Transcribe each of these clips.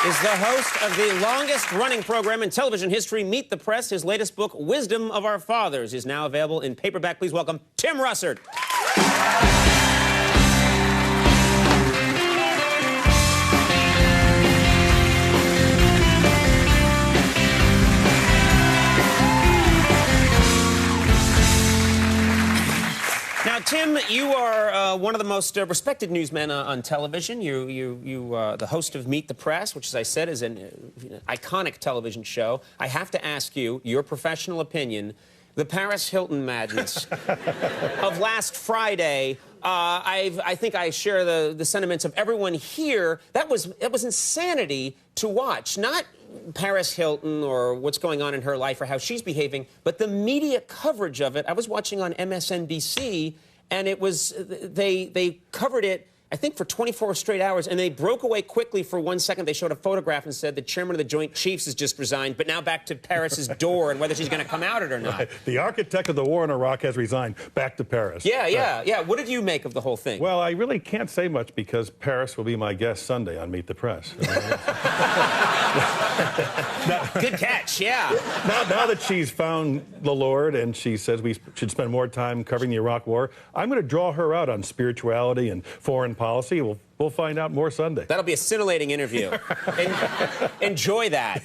is the host of the longest-running program in television history, Meet the Press. His latest book, Wisdom of Our Fathers, is now available in paperback. Please welcome Tim Russert. Now, Tim, you are one of the most respected newsmen on television. You the host of Meet the Press, which, as I said, is an iconic television show. I have to ask you, your professional opinion, the Paris Hilton madness of last Friday. I think I share the sentiments of everyone here. That was insanity to watch. Not Paris Hilton or what's going on in her life or how she's behaving, but the media coverage of it. I was watching on MSNBC, and it was they covered it, I think, for 24 straight hours, and they broke away quickly for 1 second. They showed a photograph and said the chairman of the Joint Chiefs has just resigned, but now back to Paris's door and whether she's going to come out it or not. The architect of the war in Iraq has resigned. Back to Paris. Yeah. What did you make of the whole thing? Well, I really can't say much because Paris will be my guest Sunday on Meet the Press. Good catch, yeah. Now that she's found the Lord and she says we should spend more time covering the Iraq War, I'm going to draw her out on spirituality and foreign policy. We'll find out more Sunday. That'll be a scintillating interview. Enjoy that.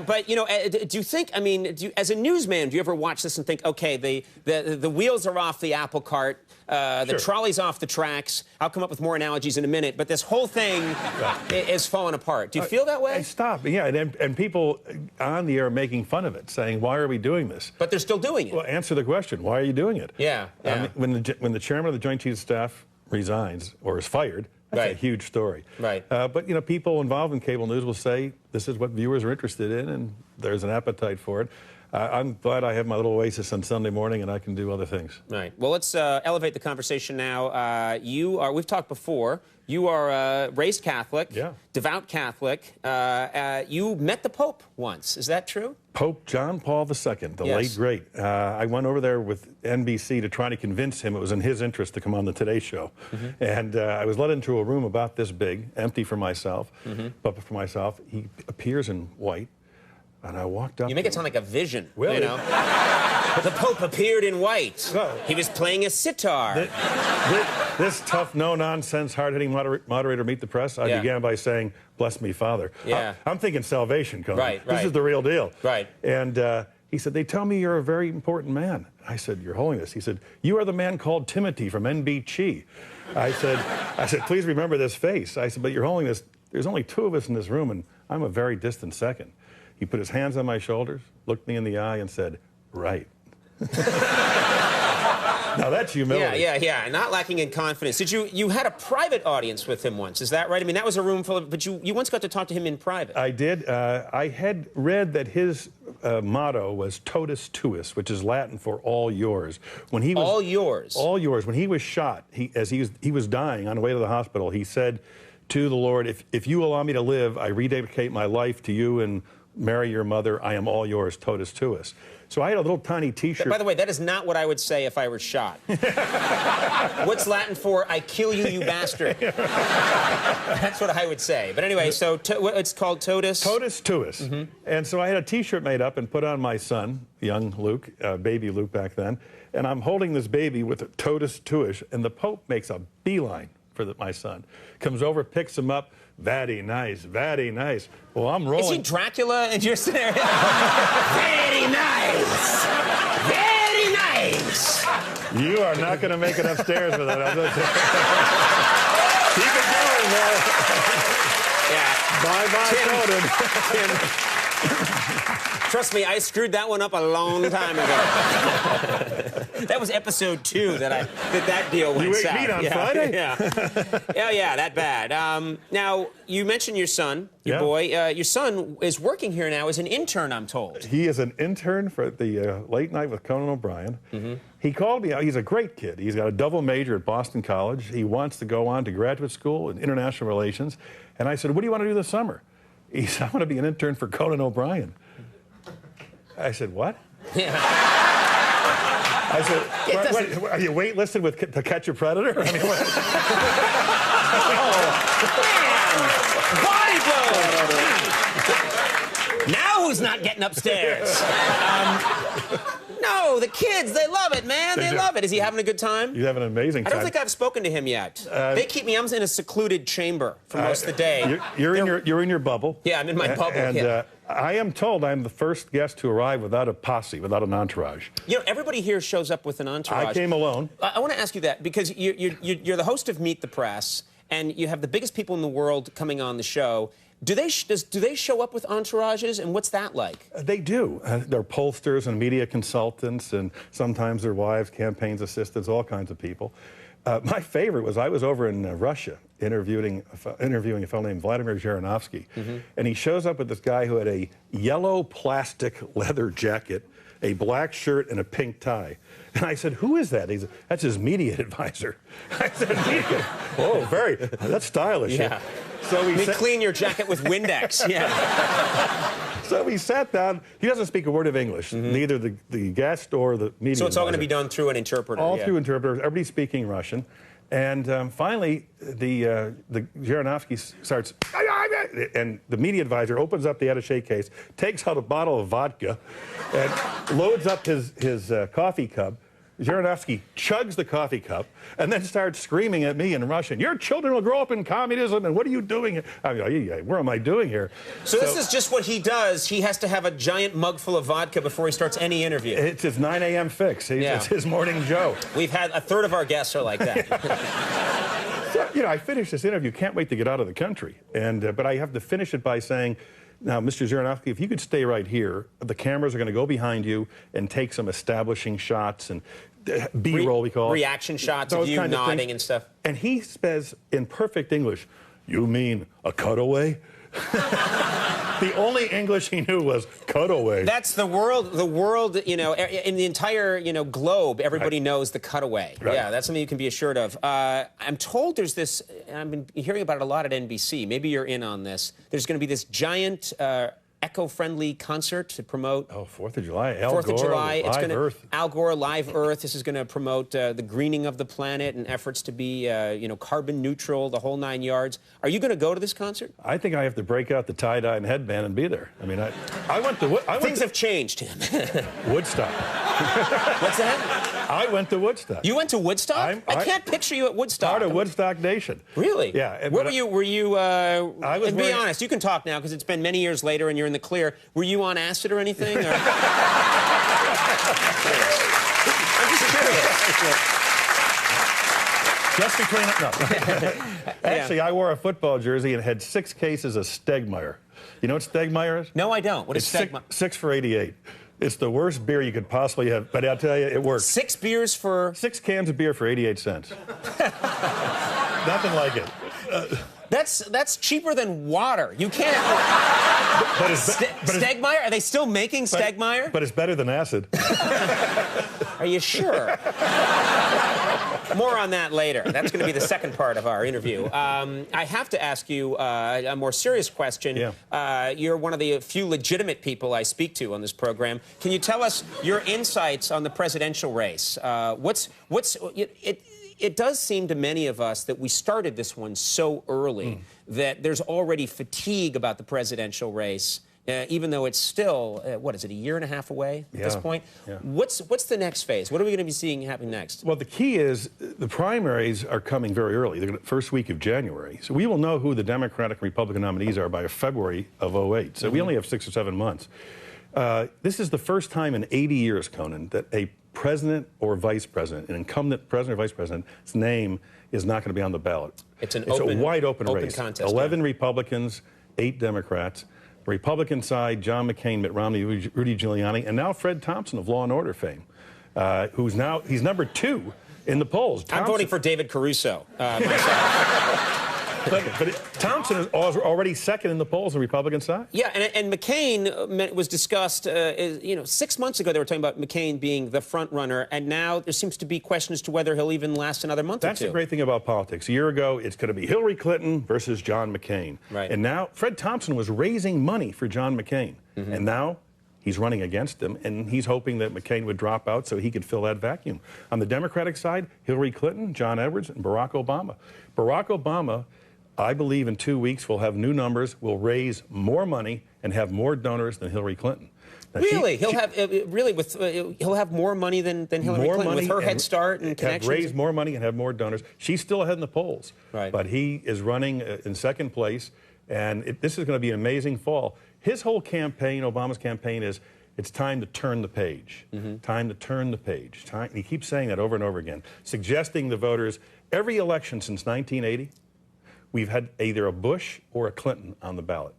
But, you know, do you think, I mean, as a newsman, do you ever watch this and think, okay, the wheels are off the apple cart, the trolley's off the tracks. I'll come up with more analogies in a minute, but this whole thing is falling apart. Do you feel that way? Stop. Yeah, and people on the air are making fun of it, saying, why are we doing this? But they're still doing it. Well, answer the question. Why are you doing it? Yeah. When the chairman of the Joint Chiefs of Staff resigns or is fired, that's a huge story. Right. But, you know, people involved in cable news will say this is what viewers are interested in, and there's an appetite for it. I'm glad I have my little oasis on Sunday morning and I can do other things. Right. Well, let's elevate the conversation now. We've talked before, you are raised Catholic, devout Catholic. You met the Pope once. Is that true? Pope John Paul II, the late great. I went over there with NBC to try to convince him it was in his interest to come on the Today Show. And I was led into a room about this big, empty for myself. But for myself, he appears in white. And I walked up. You make it sound like a vision. Really? You know? The Pope appeared in white. Well, he was playing a sitar. This tough, no-nonsense, hard-hitting moderator Meet the Press, I began by saying, bless me, Father. Yeah. I'm thinking salvation, Conan. Right. This is the real deal. Right. And he said, they tell me you're a very important man. I said, Your Holiness. He said, you are the man called Timothy from NBC. I said, please remember this face. I said, but Your Holiness, there's only two of us in this room, and I'm a very distant second. He put his hands on my shoulders, looked me in the eye, and said, right. Now, that's humility. Yeah. Not lacking in confidence. You had a private audience with him once, is that right? I mean, that was a room full of, but you once got to talk to him in private. I did. I had read that his motto was totus tuus, which is Latin for all yours. When he was, all yours? All yours. When he was shot, as he was dying on the way to the hospital, he said to the Lord, if you allow me to live, I rededicate my life to you and Mary, your mother, I am all yours, totus tuus. So I had a little tiny T-shirt. By the way, that is not what I would say if I were shot. What's Latin for, I kill you, you bastard? That's what I would say. But anyway, so it's called totus? Totus tuus. And so I had a T-shirt made up and put on my son, young Luke, baby Luke back then, and I'm holding this baby with a totus tuus, and the Pope makes a beeline for my son. Comes over, picks him up. Very nice, very nice. Well, I'm rolling. Is he Dracula in your scenario? Very nice. Very nice. You are not going to make it upstairs with that. Keep it going, man. Yeah. Bye-bye, Conan. Trust me, I screwed that one up a long time ago. That was episode 2 that deal went south. You ate meat on Friday? Yeah, that bad. Now, you mentioned your son, your boy. Your son is working here now as an intern, I'm told. He is an intern for the Late Night with Conan O'Brien. He called me out. He's a great kid. He's got a double major at Boston College. He wants to go on to graduate school in international relations. And I said, what do you want to do this summer? He said, I want to be an intern for Conan O'Brien. I said, what? I said, what, are you waitlisted to catch a predator? I mean, what? Body blow! Now who's not getting upstairs? No, the kids, they love it, man. They love it. Is he having a good time? You have an amazing time. I don't think I've spoken to him yet. They keep me, I'm in a secluded chamber for most of the day. You're in your bubble. Yeah, I'm in my bubble. And I am told I'm the first guest to arrive without a posse, without an entourage. You know, everybody here shows up with an entourage. I came alone. I want to ask you that because you're the host of Meet the Press, and you have the biggest people in the world coming on the show. Do they show up with entourages, and what's that like? They do. They're pollsters and media consultants, and sometimes their wives, campaigns assistants, all kinds of people. My favorite was I was over in Russia interviewing a fellow named Vladimir Zhirinovsky, and he shows up with this guy who had a yellow plastic leather jacket, a black shirt, and a pink tie. And I said, "Who is that?" He said, "That's his media advisor." I said, "Media? Oh, that's stylish." Yeah. So clean your jacket with Windex. Yeah. So we sat down. He doesn't speak a word of English, neither the guest or the media. So it's all going to advisor. be done through an interpreter. All through interpreters. Everybody's speaking Russian. And finally, the Zhirinovsky starts, and the media advisor opens up the attaché case, takes out a bottle of vodka, and loads up his coffee cup. Zhirinovsky chugs the coffee cup and then starts screaming at me in Russian, "Your children will grow up in communism, and what are you doing here?" I mean, what am I doing here? So this is just what he does. He has to have a giant mug full of vodka before he starts any interview. It's his 9 a.m. fix. It's his morning Joe. We've had a third of our guests are like that. So, I finished this interview. Can't wait to get out of the country. But I have to finish it by saying, now, Mr. Zhirinovsky, if you could stay right here, the cameras are going to go behind you and take some establishing shots and B-roll, we call it. Reaction shots of you nodding and stuff. And he says in perfect English, "You mean a cutaway?" The only English he knew was cutaway. That's the world, in the entire, globe, everybody knows the cutaway. Right. Yeah, that's something you can be assured of. I'm told there's this, and I've been hearing about it a lot at NBC. Maybe you're in on this. There's going to be this giant eco-friendly concert to promote 4th of July, Fourth of July. Live Earth. Al Gore, Live Earth. This is going to promote the greening of the planet and efforts to be, carbon neutral, the whole 9 yards. Are you going to go to this concert? I think I have to break out the tie-dye and headband and be there. I mean, I went to Things have changed, Tim. Woodstock. What's that? I went to Woodstock. You went to Woodstock? I can't picture you at Woodstock. Part of Woodstock Nation. Really? Yeah. Where were you? Were you? I was. And be honest. You can talk now because it's been many years later, and you're in the clear. Were you on acid or anything? Or? I'm just curious. Just between no. Actually, I wore a football jersey and had 6 cases of Stegmeyer. You know what Stegmeyer is? No, I don't. What is Stegmeyer? 6 for 88. It's the worst beer you could possibly have, but I'll tell you, it works. 6 beers for 6 cans of beer for 88 cents. Nothing like it. That's cheaper than water. You can't. Stegmeyer? Are they still making Stegmeyer? But it's better than acid. Are you sure? More on that later. That's going to be the second part of our interview. I have to ask you a more serious question. Yeah. You're one of the few legitimate people I speak to on this program. Can you tell us your insights on the presidential race? It does seem to many of us that we started this one so early that there's already fatigue about the presidential race. Even though it's still, what is it, a year and a half away at this point? Yeah. What's the next phase? What are we going to be seeing happen next? Well, the key is the primaries are coming very early. They're the first week of January. So we will know who the Democratic and Republican nominees are by February of 2008. So we only have 6 or 7 months. This is the first time in 80 years, Conan, that a president or vice president, an incumbent president or vice president's name is not going to be on the ballot. It's a wide open race. Contest. 11 Republicans, 8 Democrats. Republican side, John McCain, Mitt Romney, Rudy Giuliani, and now Fred Thompson of Law and Order fame, he's number 2 in the polls. I'm voting for David Caruso myself. But Thompson is already second in the polls on the Republican side. Yeah, and McCain was discussed, 6 months ago they were talking about McCain being the front runner, and now there seems to be questions as to whether he'll even last another month or two. That's the great thing about politics. A year ago, it's going to be Hillary Clinton versus John McCain. Right. And now Fred Thompson was raising money for John McCain. And now he's running against him, and he's hoping that McCain would drop out so he could fill that vacuum. On the Democratic side, Hillary Clinton, John Edwards, and Barack Obama. Barack Obama I believe in 2 weeks we'll have new numbers, we'll raise more money, and have more donors than Hillary Clinton. Now, really? He'll have more money than Hillary Clinton with her head start and connections? Raise more money and have more donors. She's still ahead in the polls. Right. But he is running in second place, and this is going to be an amazing fall. His whole campaign, Obama's campaign, is it's time to turn the page. Time to turn the page. He keeps saying that over and over again, suggesting to voters, every election since 1980, we've had either a Bush or a Clinton on the ballot.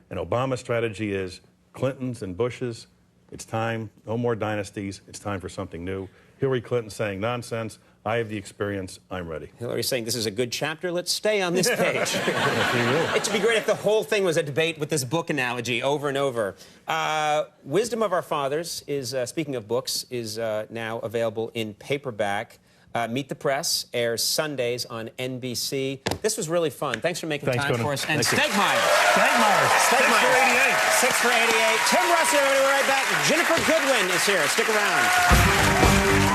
And Obama's strategy is Clintons and Bushes, it's time, no more dynasties, it's time for something new. Hillary Clinton saying nonsense, I have the experience, I'm ready. Hillary saying this is a good chapter, let's stay on this page. It should be great if the whole thing was a debate with this book analogy over and over. Wisdom of Our Fathers is, speaking of books, is now available in paperback. Meet the Press airs Sundays on NBC. This was really fun. Thanks for making time Conan. for us. And Thank you. Steakmeyer. 6 for 88. Tim Russert, we'll be right back. Jennifer Goodwin is here. Stick around.